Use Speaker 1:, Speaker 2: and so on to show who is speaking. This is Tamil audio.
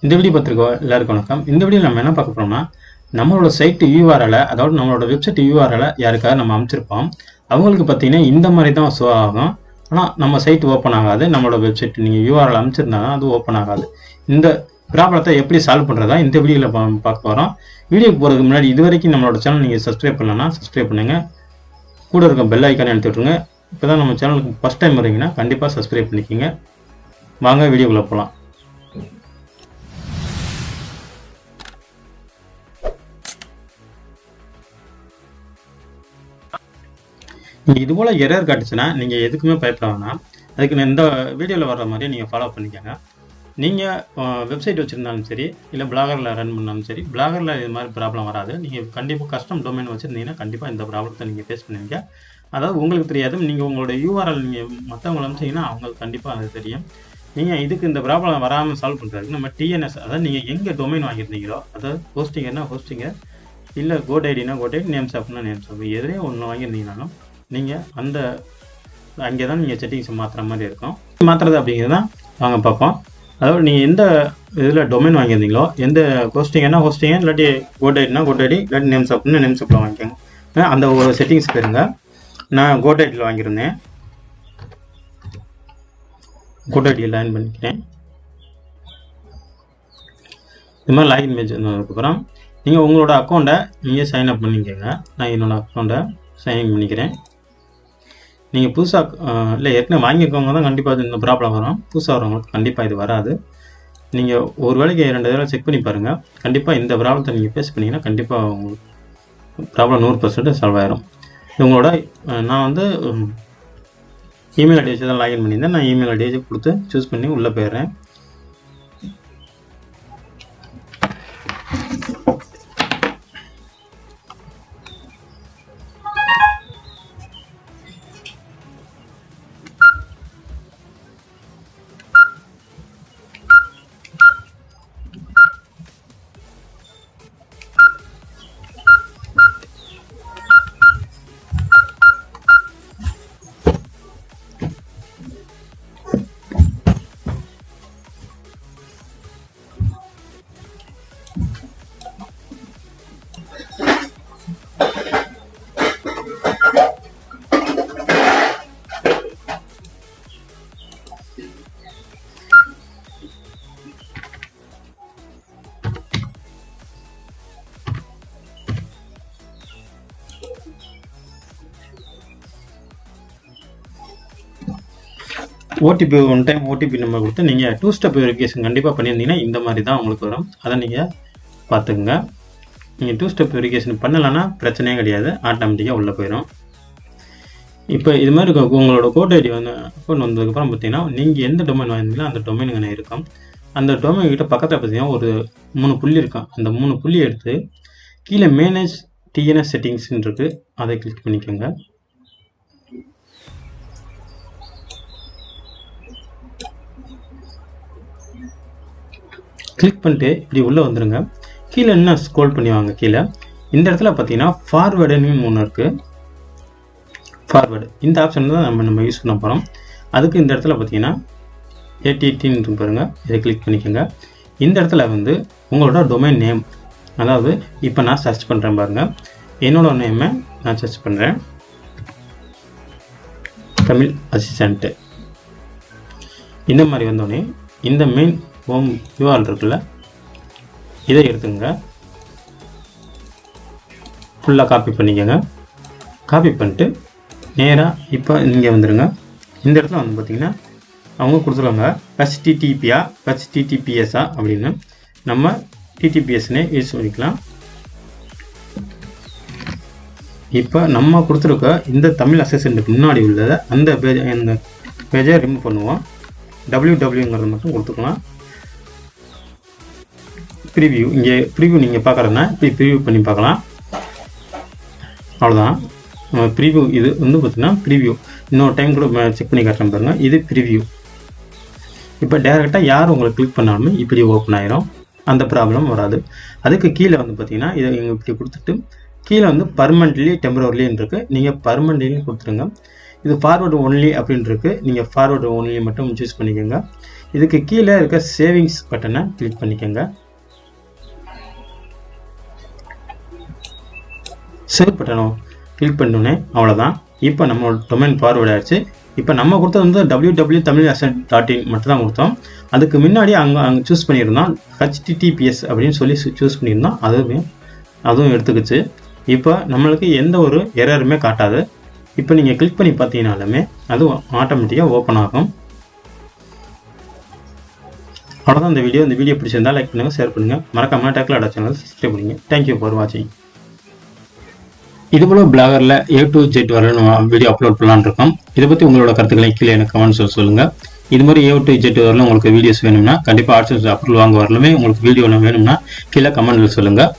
Speaker 1: இந்த வீடியோ பார்த்துருக்கோம் எல்லாருக்கும் வணக்கம். இந்த வீடியோ நம்ம என்ன பார்க்க போறோம்னா, நம்மளோட சைட் URL, அதாவது நம்மளோட வெப்சைட் URL யாருக்காவது நம்ம அமைச்சிருப்போம். அவங்களுக்கு பார்த்தீங்கன்னா இந்த மாதிரி தான் ஷோ ஆகும். ஆனால் நம்ம சைட் ஓப்பன் ஆகாது. நம்மளோட வெப்சைட் நீங்கள் URL அமைச்சிருந்தா அது ஓப்பன் ஆகாது. இந்த ப்ராப்ளத்தை எப்படி சால்வ் பண்ணுறதா இந்த வீடியோவில் பார்க்க போகிறோம். வீடியோக்கு போகிறதுக்கு முன்னாடி இது வரைக்கும் நம்மளோட சேனல் நீங்கள் சப்ஸ்கிரைப் பண்ணலன்னா சப்ஸ்கிரைப் பண்ணுங்கள். கூட இருக்க பெல் ஐக்கானை எடுத்து விட்ருங்க. இப்போ தான் நம்ம சேனலுக்கு ஃபஸ்ட் டைம் வரீங்கன்னா கண்டிப்பாக சப்ஸ்கிரைப் பண்ணிக்கோங்க. வாங்க வீடியோக்குள்ளே போகலாம். இது போல் எரர் காட்டுச்சுன்னா நீங்கள் எதுக்குமே பயப்பட வேணாம். அதுக்கு இந்த வீடியோவில் வர்ற மாதிரி நீங்கள் ஃபாலோ பண்ணிக்கோங்க. நீங்கள் வெப்சைட் வச்சுருந்தாலும் சரி, இல்லை பிளாகரில் ரன் பண்ணாலும் சரி, பிளாகரில் இது மாதிரி ப்ராப்ளம் வராது. நீங்கள் கண்டிப்பாக கஸ்டம் டொமைன் வச்சுருந்தீங்கன்னா கண்டிப்பாக இந்த ப்ராப்ளத்தை நீங்கள் ஃபேஸ் பண்ணுவீங்க. அதாவது உங்களுக்கு தெரியாது, நீங்கள் உங்களோட URL நீங்கள் மற்றவங்களை அனுப்பிச்சிங்கன்னா அவங்களுக்கு கண்டிப்பாக அது தெரியும். நீங்கள் இதுக்கு இந்த ப்ராப்ளம் வராமல் சால்வ் பண்ணுறதுக்கு நம்ம DNS, அதாவது நீங்கள் எங்கே டொமைன் வாங்கியிருந்தீங்களோ, அதாவது ஹோஸ்டிங்கன்னா ஹோஸ்டிங்கு, இல்லை கோடைடினா கோடைடி, நேம் ஷாப்னா நேம் ஷாப், எதுலேயே ஒன்று வாங்கியிருந்தீங்கனாலும் நீங்கள் அங்கே தான் நீங்கள் செட்டிங்ஸை மாற்றுற மாதிரி இருக்கும். மாற்றுறது அப்படிங்கிறது தான் வாங்க பார்ப்போம். அதாவது நீங்கள் எந்த இதில் டொமைன் வாங்கியிருந்தீங்களோ, எந்த ஹோஸ்டிங்கன்னா ஹோஸ்டிங்க, இல்லாட்டி கோடைடினா கோடைடி, இல்லாட்டி நேம் ஷாப்னா நேம் ஷாப்பில் வாங்கிக்கோங்க. அந்த ஒரு செட்டிங்ஸ் போயிருங்க. நான் கோடைடியில் வாங்கியிருந்தேன். கோடைடியில் லாகின் பண்ணிக்கிறேன். இது மாதிரி லாகின் பேஜ் வந்ததுக்கப்புறம் நீங்கள் உங்களோட அக்கௌண்ட்டை நீங்கள் சைன் அப் பண்ணிக்கோங்க. நான் என்னோடய அக்கௌண்ட்டை சைன் பண்ணிக்கிறேன். நீங்கள் புதுசாக இல்லை ஏற்கனவே வாங்கியிருக்கவங்க தான் கண்டிப்பாக இந்த ப்ராப்ளம் வரும். புதுசாக வரவங்களுக்கு கண்டிப்பாக இது வராது. நீங்கள் ஒரு வேளைக்கு 2 தடவை செக் பண்ணி பாருங்கள். கண்டிப்பாக இந்த ப்ராப்ளத்தை நீங்கள் ஃபேஸ் பண்ணிங்கன்னா கண்டிப்பாக உங்களுக்கு ப்ராப்ளம் 100% சால்வ் ஆகிரும். உங்களோட நான் வந்து இமெயில் ஐடி வச்சு தான் லாகின் பண்ணியிருந்தேன். நான் இமெயில் ஐடியை கொடுத்து சூஸ் பண்ணி உள்ளே போயிடுறேன். OTP one time OTP number கொடுத்து நீங்கள் 2 ஸ்டெப் வெரிஃபிகேஷன் கண்டிப்பாக பண்ணியிருந்தீங்கன்னா இந்த மாதிரி தான் உங்களுக்கு வரும். அதை நீங்கள் பார்த்துக்குங்க. நீங்கள் 2 ஸ்டெப் வெரிஃபிகேஷன் பண்ணலைன்னா பிரச்சனையே கிடையாது, ஆட்டோமேட்டிக்காக உள்ளே போயிடும். இப்போ இது மாதிரி உங்களோட கோட் ஐடி அக்கௌண்ட் வந்ததுக்கப்புறம் பார்த்தீங்கன்னா நீங்கள் எந்த டொமைன் வாங்கினீங்களோ அந்த டொமைனுங்க இருக்கும். அந்த டொமைன் கிட்ட பக்கத்தில் பார்த்தீங்கன்னா ஒரு 3 புள்ளி இருக்கும். அந்த 3 புள்ளி எடுத்து கீழே மேனேஜ் DNS செட்டிங்ஸ்ன்னு இருக்குது, அதை கிளிக் பண்ணிக்கோங்க. கிளிக் பண்ணிட்டு இப்படி உள்ளே வந்துடுங்க. கீழே என்ன ஸ்க்ரோல் பண்ணி வாங்க. கீழே இந்த இடத்துல பார்த்தீங்கன்னா ஃபார்வேர்டுன்னு ஒன்று இருக்குது. ஃபார்வேர்டு இந்த ஆப்ஷன் தான் நம்ம யூஸ் பண்ண போகிறோம். அதுக்கு இந்த இடத்துல பார்த்தீங்கன்னா ATTன்னு பாருங்கள், இதை கிளிக் பண்ணிக்கோங்க. இந்த இடத்துல வந்து உங்களோட டொமைன் நேம், அதாவது இப்போ நான் சர்ச் பண்ணுறேன் பாருங்கள், என்னோட நேமை நான் சர்ச் பண்ணுறேன், தமிழ் அசிஸ்டண்ட்டு. இந்த மாதிரி வந்தோடனே இந்த மெயின் ஹோம் URL இருக்குல்ல, இதை எடுத்துங்க, ஃபுல்லாக காப்பி பண்ணிக்கோங்க. காப்பி பண்ணிட்டு நேராக இப்போ இங்கே வந்துடுங்க. இந்த இடத்துல வந்து பார்த்திங்கன்னா அவங்க கொடுத்துருவாங்க HTTPயா HTTPSா அப்படின்னு. நம்ம TTPSனே யூஸ் பண்ணிக்கலாம். இப்போ நம்ம கொடுத்துருக்க இந்த தமிழ் அசிஸ்டண்ட்டுக்கு முன்னாடி உள்ளதை அந்த பேஜை ரிமூவ் பண்ணுவோம். www மட்டும் கொடுத்துக்கலாம். ப்ரிவியூ, இங்கே ப்ரிவியூ நீங்கள் பார்க்குறதுனா இப்படி ப்ரிவியூ பண்ணி பார்க்கலாம். அவ்வளோதான் ப்ரிவியூ. இது வந்து பார்த்திங்கன்னா ப்ரிவியூ. இன்னொரு டைம் கூட செக் பண்ணி காட்டுறேன் பாருங்கள், இது ப்ரிவியூ. இப்போ டேரெக்டாக யார் உங்களுக்கு கிளிக் பண்ணாலுமே இப்படி ஓப்பன் ஆகிரும், அந்த ப்ராப்ளம் வராது. அதுக்கு கீழே வந்து பார்த்திங்கன்னா இதை இங்கே இப்படி கொடுத்துட்டு கீழே வந்து பர்மனெண்ட்லி டெம்பரரிலின்னு இருக்குது, நீங்கள் பர்மனெண்ட்லி கொடுத்துருங்க. இது ஃபார்வர்டு ஒன்லி அப்படின்னு இருக்குது, நீங்கள் ஃபார்வர்டு ஒன்லி மட்டும் சூஸ் பண்ணிக்கோங்க. இதுக்கு கீழே இருக்க சேவிங்ஸ் பட்டனை கிளிக் பண்ணிக்கோங்க. சேவ் பட்டனை கிளிக் பண்ணோன்னே அவ்வளோதான். இப்போ நம்ம டொமைன் ஃபார்வர்ட் ஆயிடுச்சு. இப்போ நம்ம கொடுத்தது வந்து www.tamil.in மட்டும் தான் கொடுத்தோம். அதுக்கு முன்னாடி அங்கே சூஸ் பண்ணியிருந்தோம் HTTPS அப்படின்னு சொல்லி சூஸ் பண்ணியிருந்தோம். அதுவும் எடுத்துக்கிச்சு. இப்போ நம்மளுக்கு எந்த ஒரு எரருமே காட்டாது. இப்போ நீங்கள் கிளிக் பண்ணி பார்த்தீங்கனாலுமே அது ஆட்டோமேட்டிக்காக ஓப்பன் ஆகும். அவ்வளோதான் இந்த வீடியோ பிடிச்சிருந்தால் லைக் பண்ணுங்கள், ஷேர் பண்ணுங்கள், மறக்காமல் டெக்லாடா சேனல் சப்ஸ்கிரைப் பண்ணுங்கள். தேங்க்யூ ஃபார் வாட்சிங். இதுபோல் பிளாகரில் A to Z வரலாம் வீடியோ அப்லோட் பண்ணலான்னு இருக்கோம். இதை பற்றி உங்களோட கருத்துக்களை கீழே எனக்கு கமெண்ட்ஸில் சொல்லுங்கள். இது மாதிரி A to Z வரலாம் உங்களுக்கு வீடியோஸ் வேணும்னா கண்டிப்பாக ஆட்சன்ஸ் அப்ரூவல் வாங்க வரலுமே உங்களுக்கு வீடியோ வேணும்னா கீழே கமெண்ட்டில் சொல்லுங்கள்.